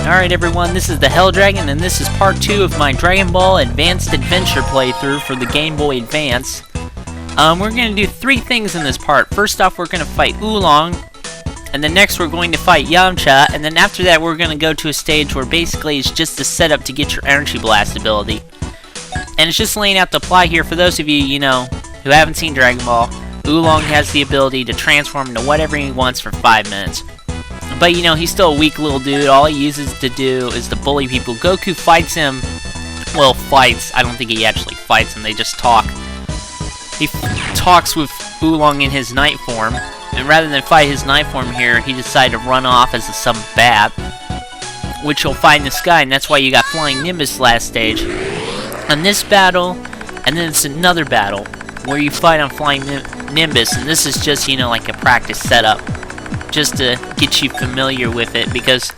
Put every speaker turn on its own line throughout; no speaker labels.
Alright everyone, this is the Helldragon, and this is part 2 of my Dragon Ball Advanced Adventure playthrough for the Game Boy Advance. We're going to do 3 things in this part. First off, we're going to fight Oolong, and then next we're going to fight Yamcha, and then after that we're going to go to a stage where basically it's just a setup to get your Energy Blast ability. And it's just laying out the plot here for those of you, who haven't seen Dragon Ball. Oolong has the ability to transform into whatever he wants for 5 minutes. But, he's still a weak little dude. All he uses to do is to bully people. Goku fights him. Well, fights. I don't think he actually fights him. They just talk. He talks with Oolong in his night form. And rather than fight his night form here, he decided to run off as some bat, which you'll find in the sky. And that's why you got Flying Nimbus last stage. On this battle, and then it's another battle where you fight on Flying Nimbus. And this is just, like a practice setup, just to get you familiar with it, because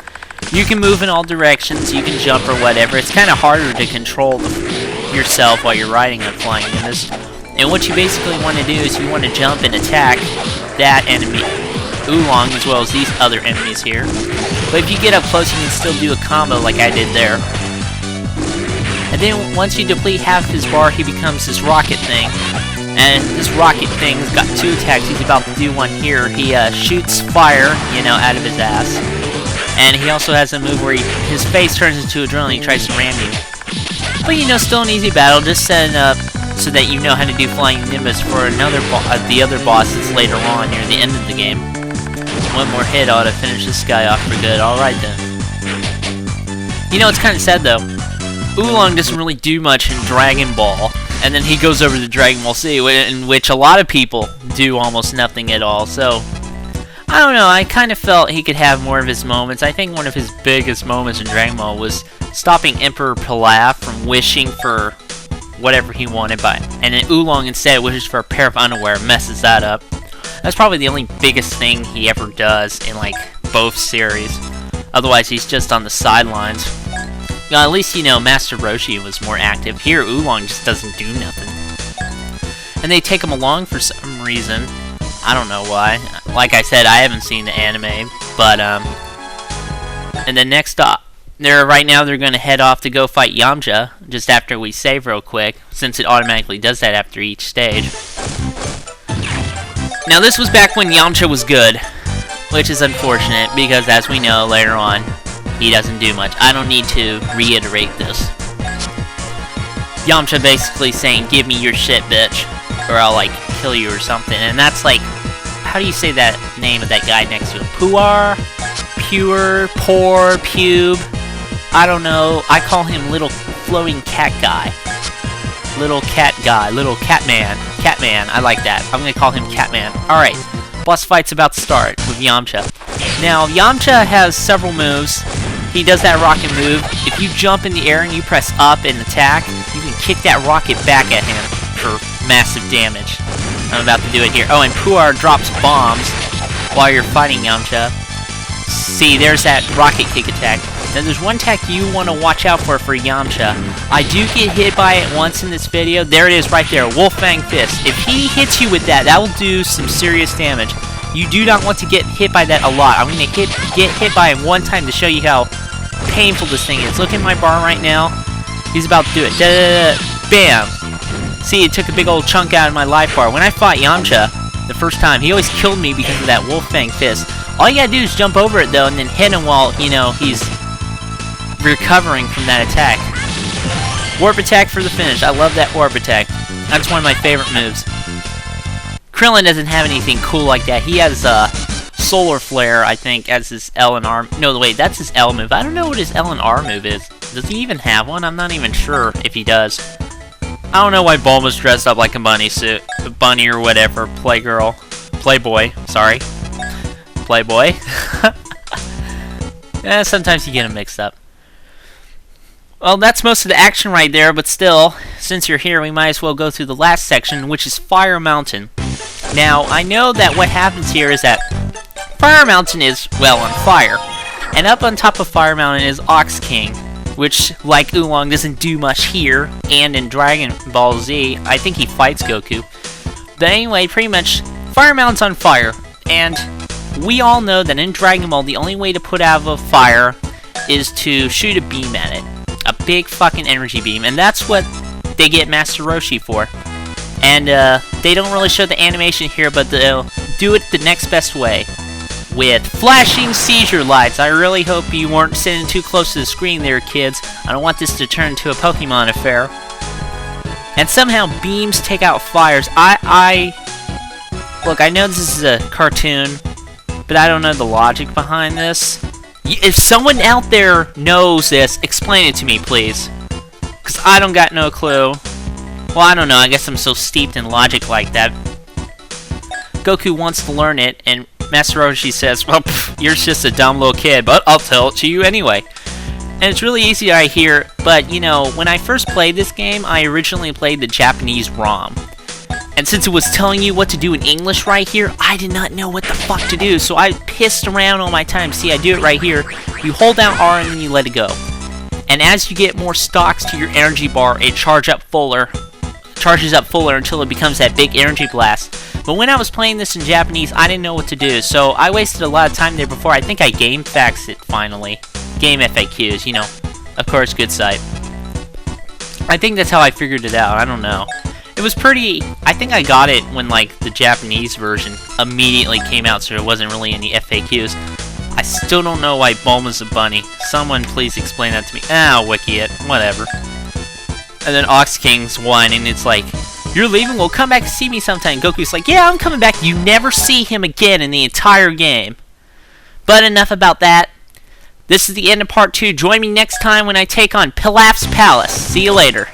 you can move in all directions, you can jump or whatever. It's kind of harder to control yourself while you're riding on Flying Nimbus. And what you basically want to do is you want to jump and attack that enemy, Oolong, as well as these other enemies here. But if you get up close, you can still do a combo like I did there. And then once you deplete half his bar, he becomes this rocket thing. And this rocket thing's got 2 attacks. He's about to do one here. He shoots fire, out of his ass. And he also has a move where his face turns into a drill and he tries to ram you. But still an easy battle, just setting up so that you know how to do Flying Nimbus for the other bosses later on near the end of the game. One more hit ought to finish this guy off for good. Alright then. It's kind of sad though. Oolong doesn't really do much in Dragon Ball. And then he goes over to Dragon Ball Z, in which a lot of people do almost nothing at all. So, I don't know, I kind of felt he could have more of his moments. I think one of his biggest moments in Dragon Ball was stopping Emperor Pilaf from wishing for whatever he wanted and then Oolong instead wishes for a pair of underwear, messes that up. That's probably the only biggest thing he ever does in, both series. Otherwise, he's just on the sidelines. Well, at least, Master Roshi was more active. Here, Oolong just doesn't do nothing. And they take him along for some reason. I don't know why. Like I said, I haven't seen the anime. But, and then next up, right now they're going to head off to go fight Yamcha, just after we save real quick, since it automatically does that after each stage. Now, this was back when Yamcha was good, which is unfortunate, because as we know later on, he doesn't do much. I don't need to reiterate this. Yamcha basically saying, "Give me your shit, bitch, or I'll, kill you," or something. And that's how do you say that name of that guy next to him? Puar? Pure? Poor? Pube? I don't know. I call him Little Floating Cat Guy. Little Cat Guy. Little Catman. Catman. I like that. I'm gonna call him Catman. Alright. Boss fight's about to start with Yamcha. Now, Yamcha has several moves. He does that rocket move. If you jump in the air and you press up and attack, you can kick that rocket back at him for massive damage. I'm about to do it here. Oh, and Puar drops bombs while you're fighting Yamcha. See, there's that rocket kick attack. Now, there's one attack you want to watch out for Yamcha. I do get hit by it once in this video. There it is right there, Wolfang Fist. If he hits you with that, that will do some serious damage. You do not want to get hit by that a lot. I'm going to get hit by it one time to show you how painful this thing is. Look at my bar right now. He's about to do it. Bam! See, it took a big old chunk out of my life bar. When I fought Yamcha the first time, he always killed me because of that Wolfang Fist. All you gotta do is jump over it though, and then hit him while, he's recovering from that attack. Warp attack for the finish. I love that warp attack. That's one of my favorite moves. Krillin doesn't have anything cool like that. He has Solar Flare, I think, as his L and R. No, wait, that's his L move. I don't know what his L and R move is. Does he even have one? I'm not even sure if he does. I don't know why Bulma's dressed up like a bunny suit. A bunny or whatever. Playgirl. Playboy. Sorry. Playboy. Yeah, sometimes you get them mixed up. Well, that's most of the action right there, but still, since you're here, we might as well go through the last section, which is Fire Mountain. Now, I know that what happens here is that Fire Mountain is, well, on fire. And up on top of Fire Mountain is Ox King, which, like Oolong, doesn't do much here, and in Dragon Ball Z, I think he fights Goku. But anyway, pretty much, Fire Mountain's on fire, and we all know that in Dragon Ball, the only way to put out a fire is to shoot a beam at it. A big fucking energy beam. And that's what they get Master Roshi for. And they don't really show the animation here, but they'll do it the next best way. With flashing seizure lights. I really hope you weren't sitting too close to the screen there, kids. I don't want this to turn into a Pokemon affair. And somehow beams take out fires. Look, I know this is a cartoon, but I don't know the logic behind this. If someone out there knows this, explain it to me, please. Because I don't got no clue. Well, I don't know. I guess I'm so steeped in logic like that. Goku wants to learn it, and Master Roshi says, well, you're just a dumb little kid, but I'll tell it to you anyway. And it's really easy right here, but, you know, when I first played this game, I originally played the Japanese ROM. And since it was telling you what to do in English right here, I did not know what the fuck to do, so I pissed around all my time. See, I do it right here. You hold down R and then you let it go. And as you get more stocks to your energy bar, it charges up fuller until it becomes that big energy blast. But when I was playing this in Japanese, I didn't know what to do, so I wasted a lot of time there before I think I game faxed it finally. Game FAQs, you know. Of course, good site. I think that's how I figured it out, I don't know. It was pretty... I think I got it when, like, the Japanese version immediately came out, so there wasn't really any FAQs. I still don't know why Bulma's a bunny. Someone please explain that to me. Ah, wiki it. Whatever. And then Ox King's one, and it's like, you're leaving? Well, come back and see me sometime. Goku's like, yeah, I'm coming back. You never see him again in the entire game. But enough about that. This is the end of part 2. Join me next time when I take on Pilaf's Palace. See you later.